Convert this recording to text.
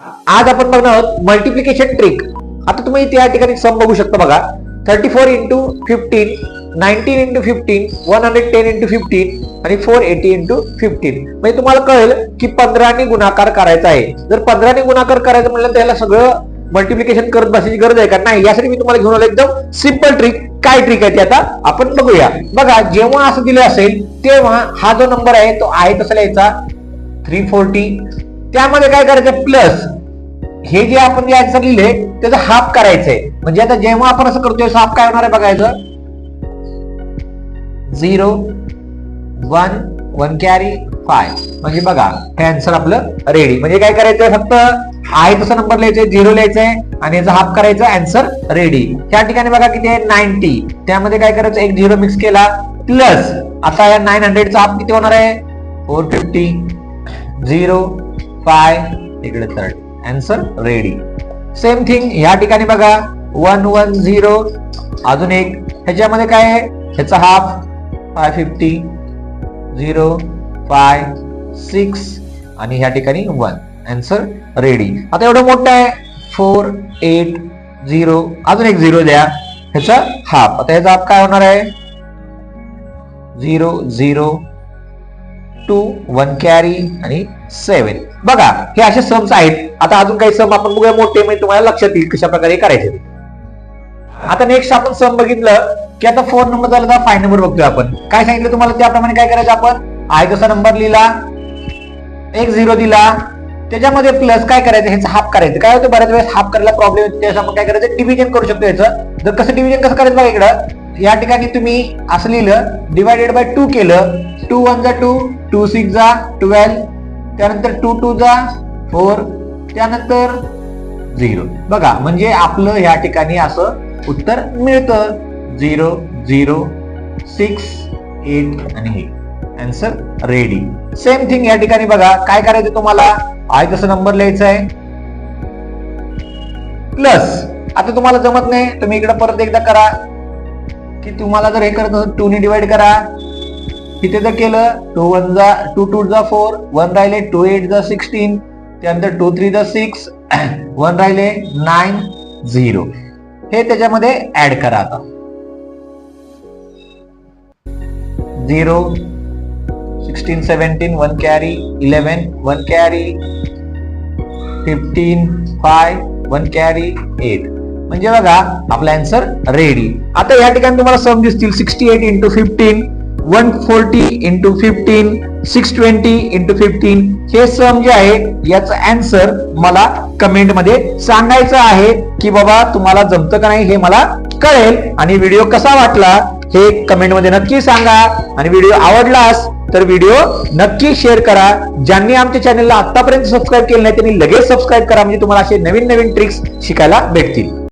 आज आपण बघणार आहोत मल्टिप्लिकेशन ट्रिक. आता तुम्ही त्या ठिकाणी सम बघू शकता बघा. 34 इंटू 15, 19 इंटू 15, 110 इंटू 15 आणि 480 इंटू 15. म्हणजे तुम्हाला कळेल की 15 ने गुणाकार करायचा आहे. जर 15 ने गुणाकार करायचं म्हटलं त्याला सगळं मल्टिप्लिकेशन करत बसायची गरज आहे का? नाही. यासाठी मी तुम्हाला घेऊन आलो एकदम सिंपल ट्रिक. काय ट्रिक आहे ते आता आपण बघूया. बघा, जेव्हा असं दिलं असेल तेव्हा हा जो नंबर आहे तो आहे तसा लिहायचा 340. त्यामध्ये काय करायचं प्लस हे जे आपण जे आन्सर लिहिले त्याचा हाफ करायचंय. म्हणजे आता जेव्हा आपण असं करतोय हाफ काय होणार आहे बघायचं. 0 1 1 कॅरी 5. म्हणजे बघा हे आन्सर आपलं रेडी. म्हणजे काय करायचंय फक्त आहे तसा नंबर लिहायचंय, 0 लिहायचंय आणि याचा हाफ करायचं, आन्सर रेडी. त्या ठिकाणी बघा किती आहे 90. त्यामध्ये काय करायचं एक 0 मिक्स केला प्लस आता या 900 चा हाफ किती होणार आहे 450. 0 5 इकडे 30. Answer ready. सेम थिंग या ठिकाणी बघा 110 अजून एक. ह्याच्यामध्ये काय आहे ह्याचा हाफ 550. 0 5 6 आणि ह्या ठिकाणी 1. Answer ready. आता एवढं मोठं आहे 4 8 0 अजून एक 0 द्या ह्याचा हाफ. आता ह्याचा हाफ काय होणार आहे 0 0 2 1 कॅरी आणि 7. बघा हे असे सम्स आहेत. आता अजून काही सम आपण बघूया मोठे, म्हणजे तुम्हाला लक्षात येईल कशा प्रकारे करायचे. आता नेक्स्ट आपण सम बघितलं की आता 4 नंबर झाला तर 5 नंबर बघतोय आपण. काय सांगितलं तुम्हाला त्याप्रमाणे काय करायचं आपण आहे तसा नंबर लिहिला, एक 0 दिला, त्याच्यामध्ये प्लस काय करायचं ह्याचा हाफ करायचं. काय होतं बऱ्याच वेळेस हाफ करायला प्रॉब्लेम येतो, त्यावेळेस आपण काय करायचं डिव्हिजन करू शकतो याचं. जर कसं डिव्हिजन कसं करायचं बघा इकडं या ठिकाणी तुम्ही असं लिहिलं डिवायडेड बाय 2 केलं. 2 1 जा 2, 2 6 जा 12, त्यानंतर 2 2 जा 4, त्यानंतर 0. बघा म्हणजे आपलं ह्या ठिकाणी असं उत्तर मिळतं 0 0 6 8 आणि 8. Answer ready. सेम थिंग या ठिकाणी बघा काय करायचं तुम्हाला आहे तसं नंबर लिहायचा आहे प्लस आता तुम्हाला जमत नाही तुम्ही इकडे परत एकदा करा की तुम्हाला जर हे करत असेल 2 ने डिवाइड करा. इथे जर केलं 2 1 जा 2 2 जा 4, 1 राहिले 2 8 जा 16, त्यानंतर 2 3 जा 6, 1 राहिले 9 0. हे त्याच्यामध्ये ऍड करा. आता 0 16 17 1 कॅरी 11 1 कॅरी 15 5 1 कॅरी 8. म्हणजे बघा आपला आन्सर रेडी. आता या ठिकाणी तुम्हाला सम दिसतील 68 इंटू 15, 140 इंटू 15, 620 इंटू 15. हे सम जे आहे याचा आन्सर मला कमेंट मध्ये सांगायचं आहे की बाबा तुम्हाला जमतं का नाही हे मला कळेल. आणि व्हिडिओ कसा वाटला हे कमेंट मध्ये नक्की सांगा. आणि व्हिडिओ आवडलास तर व्हिडिओ नक्की शेअर करा. ज्यांनी आमच्या चॅनलला आतापर्यंत सबस्क्राईब केलं नाही त्यांनी लगेच सबस्क्राईब करा, म्हणजे तुम्हाला असे नवीन नवीन ट्रिक्स शिकायला भेटतील.